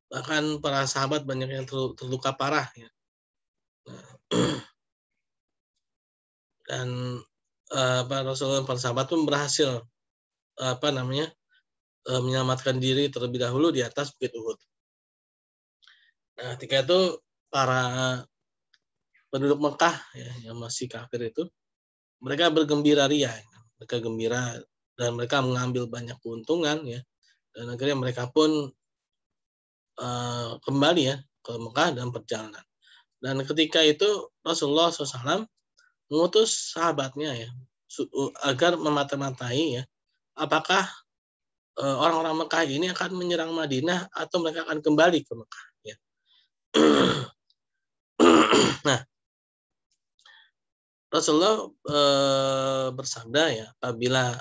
Bahkan para sahabat banyak yang terluka parah, ya. Nah, dan Rasulullah dan para sahabat pun berhasil apa namanya menyelamatkan diri terlebih dahulu di atas Bukit Uhud. Nah, ketika itu para penduduk Mekah, ya, yang masih kafir itu, mereka bergembira ria, ya. Mereka gembira dan mereka mengambil banyak keuntungan, ya. Dan akhirnya mereka pun kembali, ya, ke Mekah dan perjalanan. Dan ketika itu Rasulullah SAW mengutus sahabatnya, ya, agar memata-matai, ya, apakah orang-orang Mekah ini akan menyerang Madinah atau mereka akan kembali ke Mekah, ya. Nah, Rasulullah bersabda, ya, apabila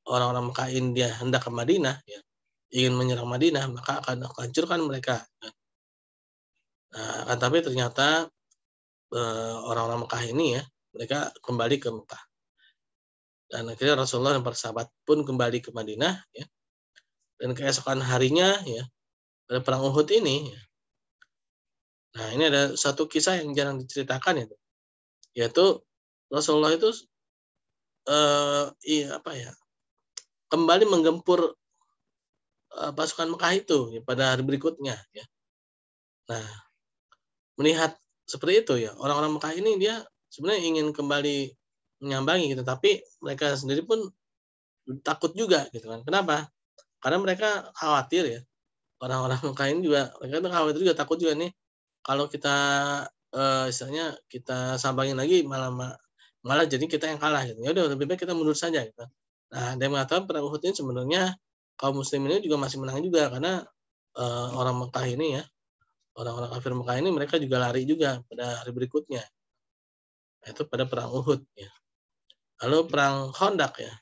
orang-orang Mekah ini dia hendak ke Madinah, ya, ingin menyerang Madinah, maka akan hancurkan mereka. Nah, tapi ternyata orang-orang Mekah ini, ya, mereka kembali ke Mekah. Dan akhirnya Rasulullah dan para sahabat pun kembali ke Madinah, ya. Dan keesokan harinya, ya, pada perang Uhud ini, ya. Nah, ini ada satu kisah yang jarang diceritakan, ya, yaitu Rasulullah itu apa ya, kembali menggempur pasukan Mekah itu, ya, pada hari berikutnya, ya. Nah, melihat seperti itu, ya, orang-orang Mekah ini dia sebenarnya ingin kembali menyambangi, gitu, tapi mereka sendiri pun takut juga, gitu kan. Kenapa? Karena mereka khawatir, ya, orang-orang Mekah ini juga mereka tuh khawatir juga, takut juga nih kalau kita istilahnya kita sambangin lagi malah jadi kita yang kalah, gitu. Ya udah lebih baik kita mundur saja, gitu. Nah, dia mengatakan perang Uhud ini sebenarnya kaum muslimin ini juga masih menang juga karena orang Mekah ini, ya, orang-orang kafir Mekah ini mereka juga lari juga pada hari berikutnya. Itu pada perang Uhud, ya. Lalu perang Khandaq, ya,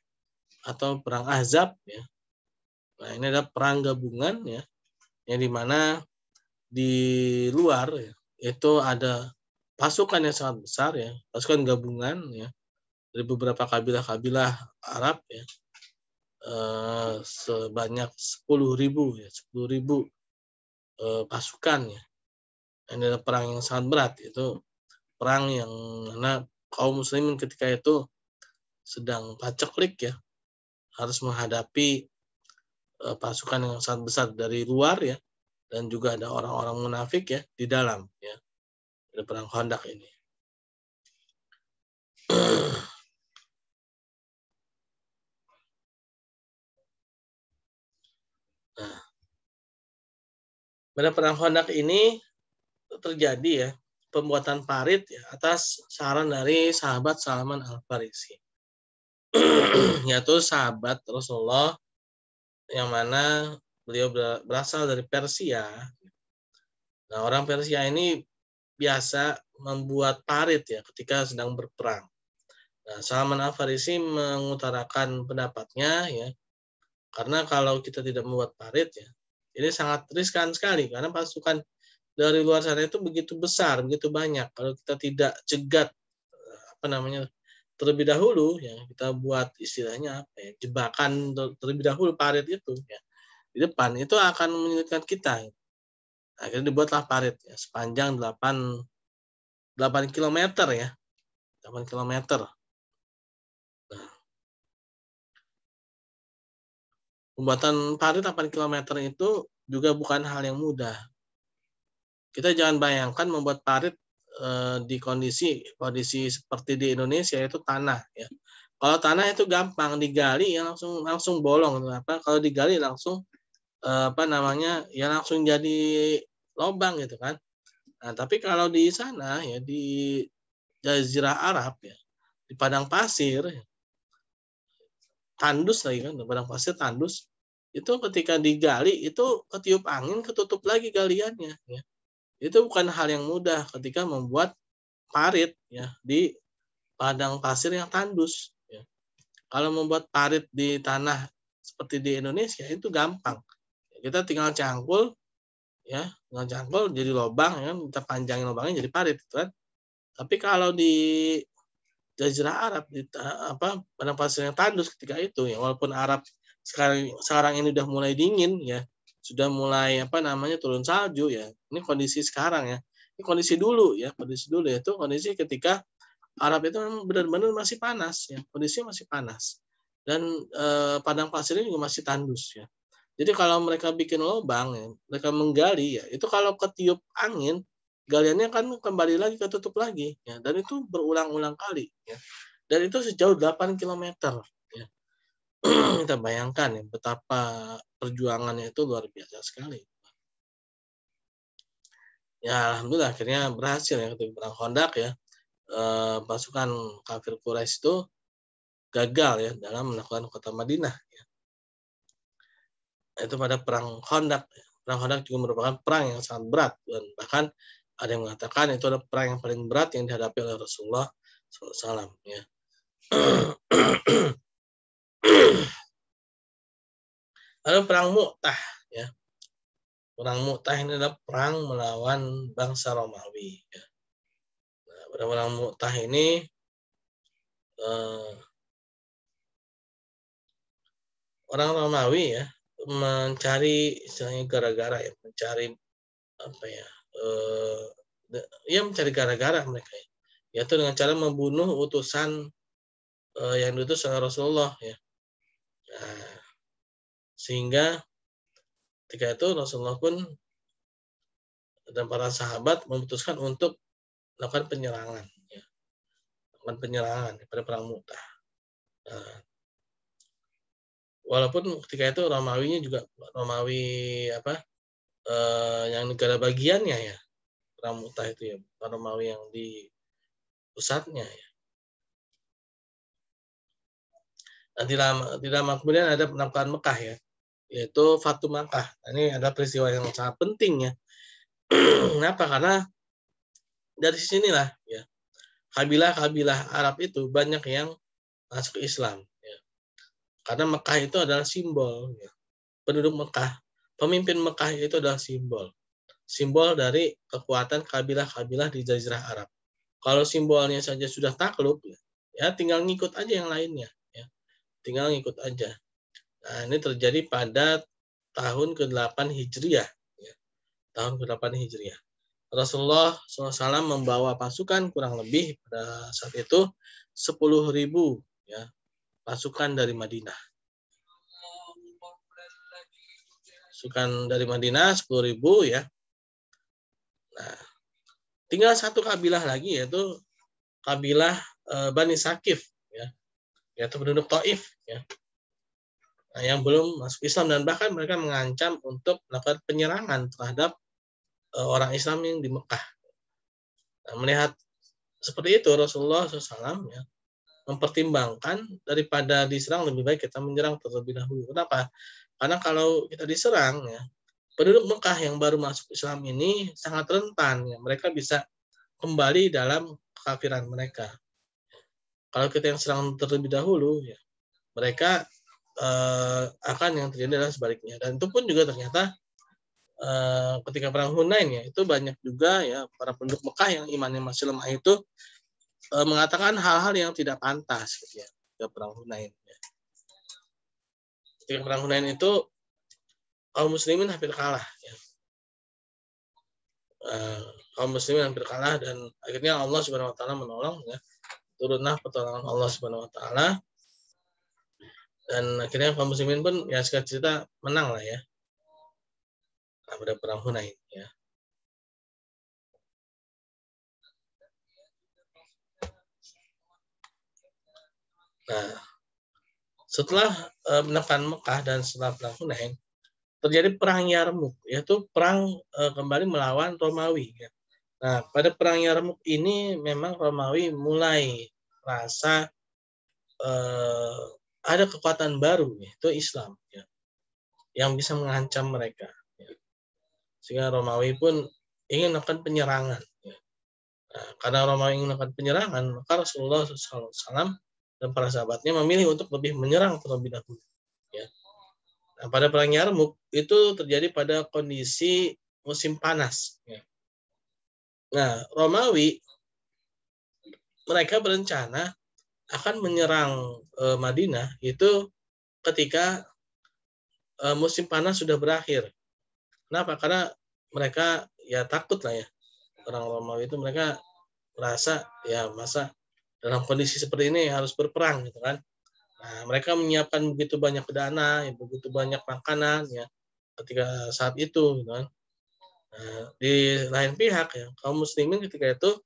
atau perang Ahzab, ya. Nah, ini adalah perang gabungan, ya, yang dimana di luar, ya, itu ada pasukan yang sangat besar, ya, pasukan gabungan, ya, dari beberapa kabilah-kabilah Arab, ya, sebanyak 10.000, ya, 10.000 pasukan, ya. Ini adalah perang yang sangat berat, itu perang yang mana kaum muslimin ketika itu sedang paceklik ya, harus menghadapi pasukan yang sangat besar dari luar ya, dan juga ada orang-orang munafik ya di dalam ya, di perang Khandaq ini. Nah, pada perang Khandaq ini terjadi ya pembuatan parit ya, atas saran dari sahabat Salman Al-Farisi. Yaitu sahabat Rasulullah yang mana beliau berasal dari Persia. Nah, orang Persia ini biasa membuat parit ya ketika sedang berperang. Nah, Salman Al-Farisi mengutarakan pendapatnya ya, karena kalau kita tidak membuat parit ya, ini sangat riskan sekali karena pasukan dari luar sana itu begitu besar, begitu banyak. Kalau kita tidak cegat terlebih dahulu ya, kita buat istilahnya apa ya, jebakan terlebih dahulu parit itu ya di depan, itu akan menyulitkan kita. Akhirnya dibuatlah parit ya, sepanjang 8 km ya. 8 km. Nah, pembuatan parit 8 km itu juga bukan hal yang mudah. Kita jangan bayangkan membuat parit di kondisi seperti di Indonesia itu tanah ya. Kalau tanah itu gampang digali ya, langsung bolong. Kalau digali langsung ya langsung jadi lubang gitu kan. Nah, tapi kalau di sana ya di Jazirah Arab ya, di padang pasir tandus lagi kan, padang pasir tandus, itu ketika digali itu ketiup angin, ketutup lagi galiannya ya. Itu bukan hal yang mudah ketika membuat parit ya di padang pasir yang tandus ya. Kalau membuat parit di tanah seperti di Indonesia itu gampang. Kita tinggal cangkul ya, tinggal cangkul jadi lubang ya, kita panjangin lubangnya jadi parit gitu kan. Tapi kalau di Jazirah Arab di padang pasir yang tandus ketika itu ya, walaupun Arab sekarang ini udah mulai dingin ya, sudah mulai turun salju ya. Ini kondisi sekarang ya. Ini kondisi dulu ya, itu kondisi ketika Arab itu benar-benar masih panas ya, kondisinya masih panas. Dan padang pasirnya juga masih tandus ya. Jadi kalau mereka bikin lubang ya, mereka menggali ya, itu kalau ketiup angin galiannya kan kembali lagi ketutup lagi ya, dan itu berulang-ulang kali ya. Dan itu sejauh 8 km ya. Kita bayangkan ya betapa perjuangannya itu luar biasa sekali. Ya alhamdulillah akhirnya berhasil ya ketika perang Khandaq ya. Pasukan kafir Quraisy itu gagal ya dalam menaklukkan kota Madinah ya. Itu pada perang Khandaq. Perang Khandaq juga merupakan perang yang sangat berat, dan bahkan ada yang mengatakan itu adalah perang yang paling berat yang dihadapi oleh Rasulullah SAW ya. Lalu perang Mu'tah ya. Perang Mu'tah ini adalah perang melawan bangsa Romawi ya. Nah, pada perang Mu'tah ini orang Romawi ya mencari istilahnya gara-gara ya, mencari mencari gara-gara mereka ya. Yaitu dengan cara membunuh utusan yang diutus oleh Rasulullah ya. Nah, sehingga ketika itu Rasulullah pun dan para sahabat memutuskan untuk melakukan penyerangan ya. Melakukan penyerangan pada perang Mu'tah. Nah, walaupun ketika itu Romawinya juga Romawi yang negara bagiannya ya, perang Mu'tah itu ya, Romawi yang di pusatnya ya. Dan tidak lama kemudian ada penaklukan Mekah ya, yaitu Fatu Makkah. Ini adalah peristiwa yang sangat penting ya. Kenapa? Karena dari sinilah ya kabilah-kabilah Arab itu banyak yang masuk ke Islam ya. Karena Mekah itu adalah simbol ya. Penduduk Mekah, pemimpin Mekah itu adalah simbol dari kekuatan kabilah-kabilah di Jazirah Arab. Kalau simbolnya saja sudah takluk ya tinggal ngikut aja yang lainnya ya. Tinggal ngikut aja. Nah, ini terjadi pada tahun ke-8 Hijriah ya. Tahun ke-8 Hijriah. Rasulullah SAW membawa pasukan kurang lebih pada saat itu 10.000 ya, pasukan dari Madinah. Pasukan dari Madinah 10.000 ya. Nah, tinggal satu kabilah lagi, yaitu kabilah Bani Sakif ya, yaitu penduduk Taif ya. Nah, yang belum masuk Islam, dan bahkan mereka mengancam untuk melakukan penyerangan terhadap orang Islam yang di Mekah. Nah, melihat seperti itu, Rasulullah SAW ya, mempertimbangkan daripada diserang, lebih baik kita menyerang terlebih dahulu. Kenapa? Karena kalau kita diserang ya, penduduk Mekah yang baru masuk Islam ini sangat rentan ya, mereka bisa kembali dalam kekafiran mereka. Kalau kita yang serang terlebih dahulu ya, mereka akan yang terjadi adalah sebaliknya. Dan itu pun juga ternyata ketika perang Hunain ya, itu banyak juga ya para penduduk Mekah yang imannya masih lemah itu mengatakan hal-hal yang tidak pantas gitu ya, ketika perang Hunain ya. Ketika perang Hunain itu kaum muslimin hampir kalah ya. Kaum muslimin hampir kalah, dan akhirnya Allah Subhanahu wa taala menolong ya. Turunlah pertolongan Allah Subhanahu wa taala, dan akhirnya kaum muslimin pun ya singkat cerita menang lah ya pada perang Hunain ya. Nah, setelah menekan Mekah dan setelah perang Hunain, terjadi perang Yarmuk, yaitu perang kembali melawan Romawi ya. Nah, pada perang Yarmuk ini memang Romawi mulai merasa ada kekuatan baru, yaitu Islam ya, yang bisa mengancam mereka ya. Sehingga Romawi pun ingin melakukan penyerangan ya. Nah, karena Romawi ingin melakukan penyerangan, maka Rasulullah SAW dan para sahabatnya memilih untuk lebih menyerang terlebih dahulu ya. Nah, pada perang Yarmuk itu terjadi pada kondisi musim panas ya. Nah, Romawi mereka berencana akan menyerang Madinah itu ketika musim panas sudah berakhir. Kenapa? Karena mereka ya takut lah ya. Orang Romawi itu mereka merasa ya masa dalam kondisi seperti ini harus berperang gitu kan. Nah, mereka menyiapkan begitu banyak dana, ya, begitu banyak makanan ya ketika saat itu gitu kan. Nah, di lain pihak ya kaum muslimin ketika itu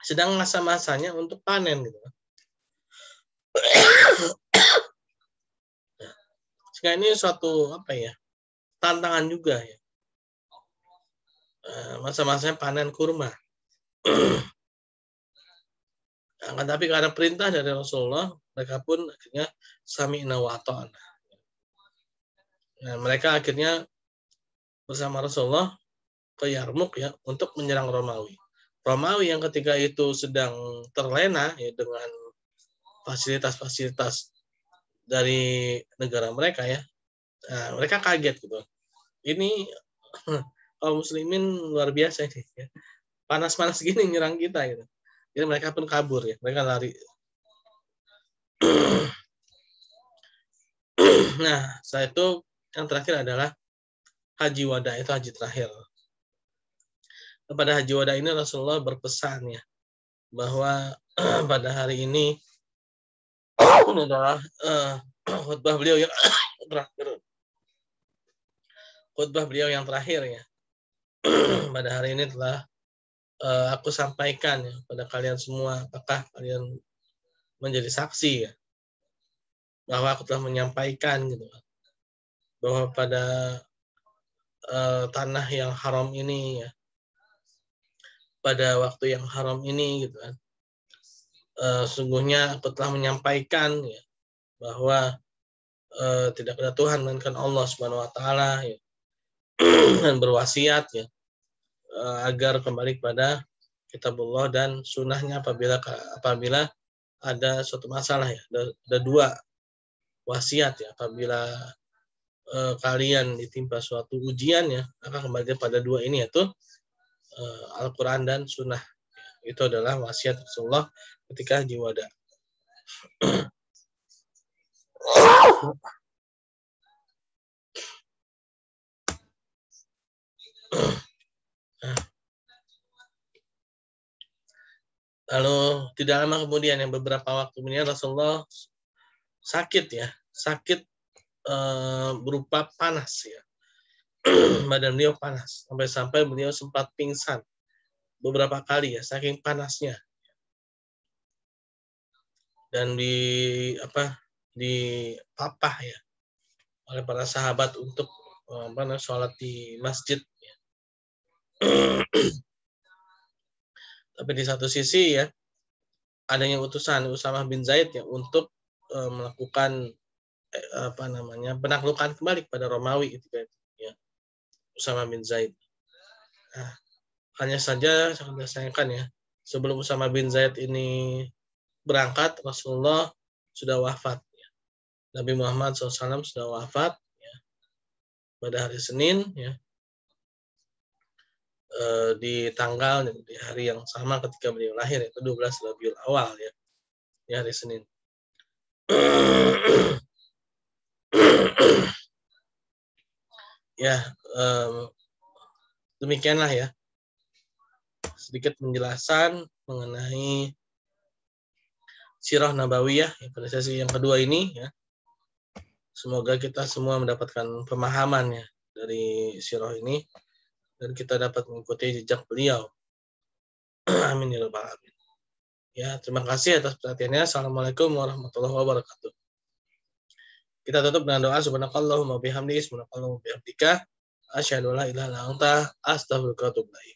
sedang masa-masanya untuk panen gitu. Nah, sehingga ini suatu apa ya, tantangan juga ya. Masa-masanya panen kurma. Nah, tapi karena perintah dari Rasulullah, mereka pun akhirnya sami'na wa ata'na. Nah, mereka akhirnya bersama Rasulullah ke Yarmuk ya untuk menyerang Romawi. Romawi yang ketika itu sedang terlena ya dengan fasilitas-fasilitas dari negara mereka ya. Nah, mereka kaget gitu. Ini kaum muslimin luar biasa ini ya. Panas-panas gini nyerang kita gitu. Jadi mereka pun kabur ya, mereka lari. Nah, setelah itu yang terakhir adalah haji wada, itu haji terakhir. Pada haji wada ini Rasulullah berpesan ya bahwa pada hari ini adalah khutbah beliau yang terakhir. Khutbah beliau yang terakhir ya. Pada hari ini telah aku sampaikan ya pada kalian semua, apakah kalian menjadi saksi ya bahwa aku telah menyampaikan gitu bahwa pada tanah yang haram ini ya, pada waktu yang haram ini gitu kan, sungguhnya aku telah menyampaikan ya bahwa tidak ada Tuhan melainkan Allah Subhanahu wa taala ya, dan berwasiat ya agar kembali kepada kitabullah dan sunnahnya apabila ada suatu masalah ya, ada dua wasiat ya, apabila kalian ditimpa suatu ujian ya, maka kembali pada dua ini, yaitu Al-Quran dan Sunnah. Itu adalah wasiat Rasulullah ketika haji wada. Nah, lalu tidak lama kemudian, yang beberapa waktu kemudian Rasulullah sakit ya, sakit berupa panas ya. Badan beliau panas sampai beliau sempat pingsan beberapa kali ya, saking panasnya. Dan dipapah ya oleh para sahabat untuk sholat di masjid ya. Tapi di satu sisi ya, adanya utusan Usamah bin Zaid ya untuk melakukan penaklukan kembali kepada Romawi itu ya, Usamah bin Zaid. Nah, hanya saja sangat disayangkan ya, sebelum Usamah bin Zaid ini berangkat, Rasulullah sudah wafat ya. Nabi Muhammad SAW sudah wafat ya, pada hari Senin ya, di hari yang sama ketika beliau lahir, yaitu 12 Rabiul Awal ya, di hari Senin. Ya, demikianlah ya sedikit penjelasan mengenai Sirah Nabawiyah pada sesi yang kedua ini ya. Semoga kita semua mendapatkan pemahaman ya dari sirah ini dan kita dapat mengikuti jejak beliau. Amin ya rabbal alamin. Ya, terima kasih atas perhatiannya. Assalamualaikum warahmatullahi wabarakatuh. Kita tutup dengan doa subhanakallahumma bihamdika, subhanakallahumma bihamdika, asyhadu an la ilaha illa anta, astaghfiruka wa atubu ilaik.